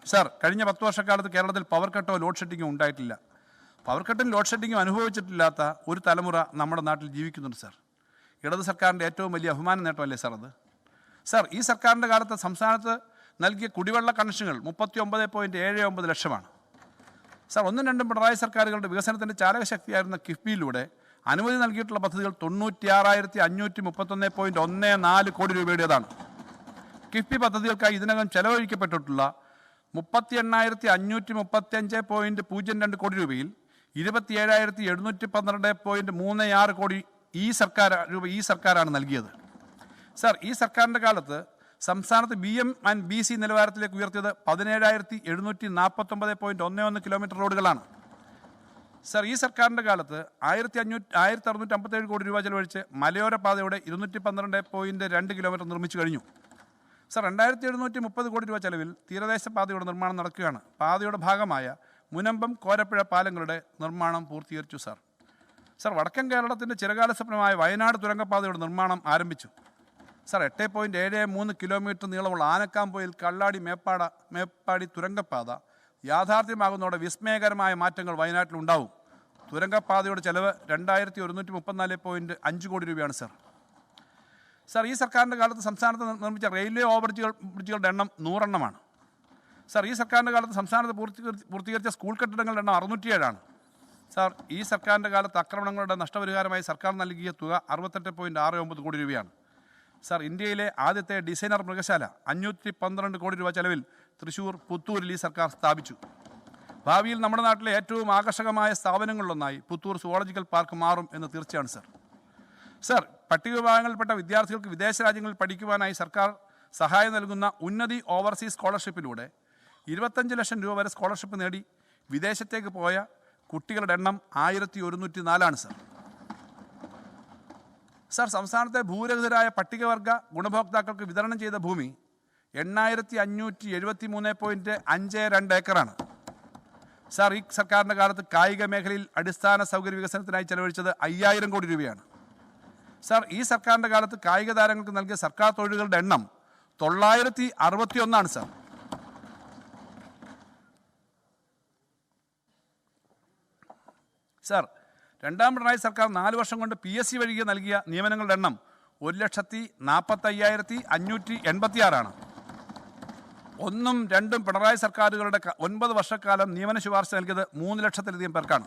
Sir, കഴിഞ്ഞ 10 വർഷക്കാലത്ത് കേരളത്തിൽ power കട്ടോ load ഷെഡിങ്ങോ ഉണ്ടായിട്ടില്ല. പവർ കട്ടും ലോഡ് ഷെഡിങ്ങും അനുഭവിച്ചിട്ടില്ലാത്ത ഒരു തലമുറ നമ്മുടെ നാട്ടിൽ ജീവിക്കുന്നുണ്ട് സർ. ഇടത് സർക്കാരിൻ്റെ ഏറ്റവും വലിയ അഭിമാന നേട്ടമല്ലേ സർ അത്? സർ, ഈ സർക്കാരിൻ്റെ കാലത്ത് സംസ്ഥാനത്ത് നൽകിയ കുടിവെള്ള കണക്ഷനുകൾ 39.79 ലക്ഷമാണ്. സർ, ഒന്നും രണ്ടും പിണറായി സർക്കാരുകളുടെ വികസനത്തിൻ്റെ ചാലകശക്തിയായിരുന്ന കിഫ്ബിയിലൂടെ അനുമതി നൽകിയിട്ടുള്ള പദ്ധതികൾ 96,531.14 കോടി രൂപയുടേതാണ്. കിഫ്ബി പദ്ധതികൾക്കായി ഇതിനകം ചെലവഴിക്കപ്പെട്ടിട്ടുള്ള 38,535.02 കോടി രൂപയിൽ 27,712.36 കോടി ഈ സർക്കാരാണ് നൽകിയത്. സർ, ഈ സർക്കാരിൻ്റെ കാലത്ത് സംസ്ഥാനത്ത് BM and BC നിലവാരത്തിലേക്ക് ഉയർത്തിയത് 17,749.11 കിലോമീറ്റർ റോഡുകളാണ്. സർ, ഈ സർക്കാരിൻ്റെ കാലത്ത് 1,657 കോടി രൂപ ചെലവഴിച്ച് മലയോര പാതയുടെ 212.2 കിലോമീറ്റർ നിർമ്മിച്ചു കഴിഞ്ഞു. സർ, 2,730 കോടി രൂപ ചെലവിൽ തീരദേശ പാതയുടെ നിർമ്മാണം നടക്കുകയാണ്. പാതയുടെ ഭാഗമായ മുനമ്പം കോരപ്പുഴ പാലങ്ങളുടെ നിർമ്മാണം പൂർത്തീകരിച്ചു. സർ, വടക്കൻ കേരളത്തിൻ്റെ ചിരകാല സ്വപ്നമായ വയനാട് തുരങ്കപ്പാതയുടെ നിർമ്മാണം ആരംഭിച്ചു. സർ, 8.73 കിലോമീറ്റർ നീളമുള്ള ആനക്കാംപൊയിൽ കള്ളാടി മേപ്പാടി തുരങ്കപ്പാത യാഥാർത്ഥ്യമാകുന്നതോടെ വിസ്മയകരമായ മാറ്റങ്ങൾ വയനാട്ടിലുണ്ടാവും. തുരങ്കപ്പാതയുടെ ചെലവ് 2,134.5 കോടി രൂപയാണ്. സർ, ഈ സർക്കാരിൻ്റെ കാലത്ത് സംസ്ഥാനത്ത് നിർമ്മിച്ച റെയിൽവേ ബ്രിഡ്ജുകളുടെ എണ്ണം 100 എണ്ണമാണ്. സർ, ഈ സർക്കാരിൻ്റെ കാലത്ത് സംസ്ഥാനത്ത് പൂർത്തീകരിച്ച സ്കൂൾ കെട്ടിടങ്ങളുടെ എണ്ണം 607 ആണ്. സർ, ഈ സർക്കാരിൻ്റെ കാലത്ത് ആക്രമണങ്ങളുടെ നഷ്ടപരിഹാരമായി സർക്കാർ നൽകിയ തുക 68.69 കോടി രൂപയാണ്. സർ, ഇന്ത്യയിലെ ആദ്യത്തെ ഡിസൈനർ മൃഗശാല 512 കോടി രൂപ ചെലവിൽ തൃശ്ശൂർ പുത്തൂരിൽ ഈ സർക്കാർ സ്ഥാപിച്ചു. ഭാവിയിൽ നമ്മുടെ നാട്ടിലെ ഏറ്റവും ആകർഷകമായ സ്ഥാപനങ്ങളിലൊന്നായി പുത്തൂർ സുവോളജിക്കൽ പാർക്ക് മാറും എന്ന് തീർച്ചയാണ്. സർ, പട്ടിക വിഭാഗങ്ങളിൽപ്പെട്ട വിദ്യാർത്ഥികൾക്ക് വിദേശ രാജ്യങ്ങളിൽ പഠിക്കുവാനായി സർക്കാർ സഹായം നൽകുന്ന ഉന്നതി ഓവർസീസ് സ്കോളർഷിപ്പിലൂടെ 25 ലക്ഷം രൂപ വരെ സ്കോളർഷിപ്പ് നേടി വിദേശത്തേക്ക് പോയ കുട്ടികളുടെ എണ്ണം 1,104 സർ, സംസ്ഥാനത്തെ ഭൂരഹിതരായ പട്ടികവർഗ ഗുണഭോക്താക്കൾക്ക് വിതരണം ചെയ്ത ഭൂമി 8,573.52 ഏക്കറാണ്. സർ, ഈ സർക്കാരിൻ്റെ കാലത്ത് കായിക മേഖലയിൽ അടിസ്ഥാന സൗകര്യ വികസനത്തിനായി ചെലവഴിച്ചത് 5,000 കോടി രൂപയാണ്. സർ, ഈ സർക്കാരിൻ്റെ കാലത്ത് കായിക താരങ്ങൾക്ക് നൽകിയ സർക്കാർ തൊഴിലുകളുടെ എണ്ണം 961 സർ, രണ്ടാം പിണറായി സർക്കാർ 4 വർഷം കൊണ്ട് PSC വഴി നൽകിയ നിയമനങ്ങളുടെ എണ്ണം 1,45,586 ഒന്നും രണ്ടും പിണറായി സർക്കാരുകളുടെ 9 വർഷക്കാലം നിയമന ശുപാർശ നൽകിയത് 3 ലക്ഷത്തിലധികം പേർക്കാണ്.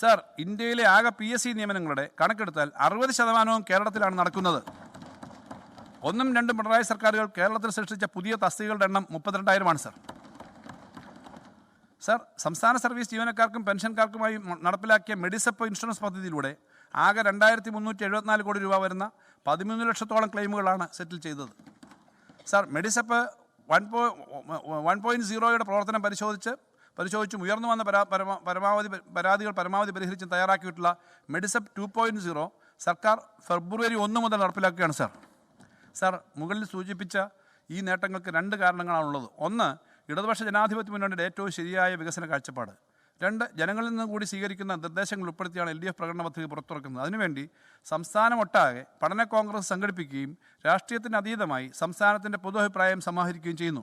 സർ, ഇന്ത്യയിലെ ആകെ PSC നിയമനങ്ങളുടെ കണക്കെടുത്താൽ 60% കേരളത്തിലാണ് നടക്കുന്നത്. ഒന്നും രണ്ടും പിണറായി സർക്കാരുകൾ കേരളത്തിൽ സൃഷ്ടിച്ച പുതിയ തസ്തികകളുടെ എണ്ണം 32,000 സർ, സംസ്ഥാന സർവീസ് ജീവനക്കാർക്കും പെൻഷൻകാർക്കുമായി നടപ്പിലാക്കിയ മെഡിസെപ്പ് ഇൻഷുറൻസ് പദ്ധതിയിലൂടെ ആകെ 2,374 കോടി രൂപ വരുന്ന 13 ലക്ഷത്തോളം ക്ലെയിമുകളാണ് സെറ്റിൽ ചെയ്തത്. സർ, മെഡിസെപ്പ് 1.0യുടെ പ്രവർത്തനം പരിശോധിച്ചും ഉയർന്നു വന്ന പരാതികൾ പരമാവധി പരിഹരിച്ചും തയ്യാറാക്കിയിട്ടുള്ള മെഡിസെപ്പ് 2.0 സർക്കാർ ഫെബ്രുവരി 1 മുതൽ നടപ്പിലാക്കുകയാണ്. സർ, മുകളിൽ സൂചിപ്പിച്ച ഈ നേട്ടങ്ങൾക്ക് 2 കാരണങ്ങളാണുള്ളത്. ഒന്ന്, ഇടതുപക്ഷ ജനാധിപത്യ മുന്നണിയുടെ ഏറ്റവും ശരിയായ വികസന കാഴ്ചപ്പാട്. 2, ജനങ്ങളിൽ നിന്ന് കൂടി സ്വീകരിക്കുന്ന നിർദ്ദേശങ്ങൾ ഉൾപ്പെടുത്തിയാണ് LDF പ്രകടന പദ്ധതി പുറത്തിറക്കുന്നത്. അതിനുവേണ്ടി സംസ്ഥാനമൊട്ടാകെ പഠന കോൺഗ്രസ് സംഘടിപ്പിക്കുകയും രാഷ്ട്രീയത്തിന് അതീതമായി സംസ്ഥാനത്തിൻ്റെ പൊതുഅഭിപ്രായം സമാഹരിക്കുകയും ചെയ്യുന്നു.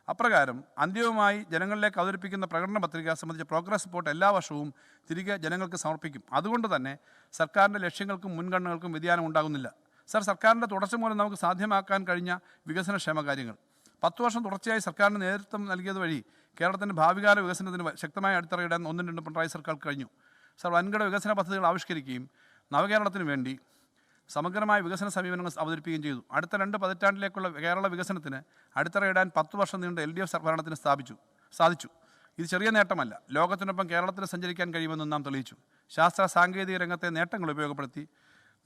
അപ്രകാരം അന്തിമമായി ജനങ്ങളിലേക്ക് അവതരിപ്പിക്കുന്ന പ്രകടന പത്രിക സംബന്ധിച്ച പ്രോഗ്രസ് റിപ്പോർട്ട് എല്ലാ വർഷവും തിരികെ ജനങ്ങൾക്ക് സമർപ്പിക്കും. അതുകൊണ്ട് തന്നെ സർക്കാരിൻ്റെ ലക്ഷ്യങ്ങൾക്കും മുൻഗണനകൾക്കും വ്യതിയാനം ഉണ്ടാകുന്നില്ല. സർ, സർക്കാരിൻ്റെ തുടർച്ച മൂലം നമുക്ക് സാധ്യമാക്കാൻ കഴിഞ്ഞ വികസനക്ഷേമ കാര്യങ്ങൾ 10 വർഷം തുടർച്ചയായി സർക്കാരിന് നേതൃത്വം നൽകിയത് വഴി കേരളത്തിൻ്റെ ഭാവികാല വികസനത്തിന് ശക്തമായ അടിത്തറയിടാൻ 1-2 പിണറായി സർക്കാർക്ക് കഴിഞ്ഞു. സർ, വൻകിട വികസന പദ്ധതികൾ ആവിഷ്കരിക്കുകയും നവകേരളത്തിന് വേണ്ടി സമഗ്രമായ വികസന സമീപനങ്ങൾ അവതരിപ്പിക്കുകയും ചെയ്തു. അടുത്ത 2 പതിറ്റാണ്ടിലേക്കുള്ള കേരള വികസനത്തിന് അടിത്തറയിടാൻ 10 വർഷം നീണ്ട LDF ഭരണത്തിന് സാധിച്ചു. ഇത് ചെറിയ നേട്ടമല്ല. ലോകത്തിനൊപ്പം കേരളത്തിന് സഞ്ചരിക്കാൻ കഴിയുമെന്നും നാം തെളിയിച്ചു. ശാസ്ത്ര സാങ്കേതിക രംഗത്തെ നേട്ടങ്ങൾ ഉപയോഗപ്പെടുത്തി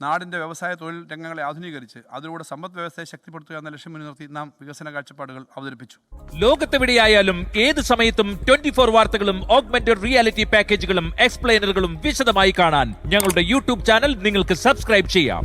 നാടിൻ്റെ വ്യവസായ തൊഴിൽ രംഗങ്ങളെ ആധുനീകരിച്ച് അതിലൂടെ സമ്പദ് വ്യവസ്ഥയെ ശക്തിപ്പെടുത്തുക എന്ന ലക്ഷ്യം മുൻനിർത്തി നാം വികസന കാഴ്ചപ്പാടുകൾ അവതരിപ്പിച്ചു. ലോകത്തെവിടെയായാലും ഏത് സമയത്തും 24 വാർത്തകളും ഓഗ്മെന്റഡ് റിയാലിറ്റി പാക്കേജുകളും എക്സ്പ്ലെയിനറുകളും വിശദമായി കാണാൻ ഞങ്ങളുടെ YouTube ചാനൽ നിങ്ങൾക്ക് സബ്സ്ക്രൈബ് ചെയ്യാം.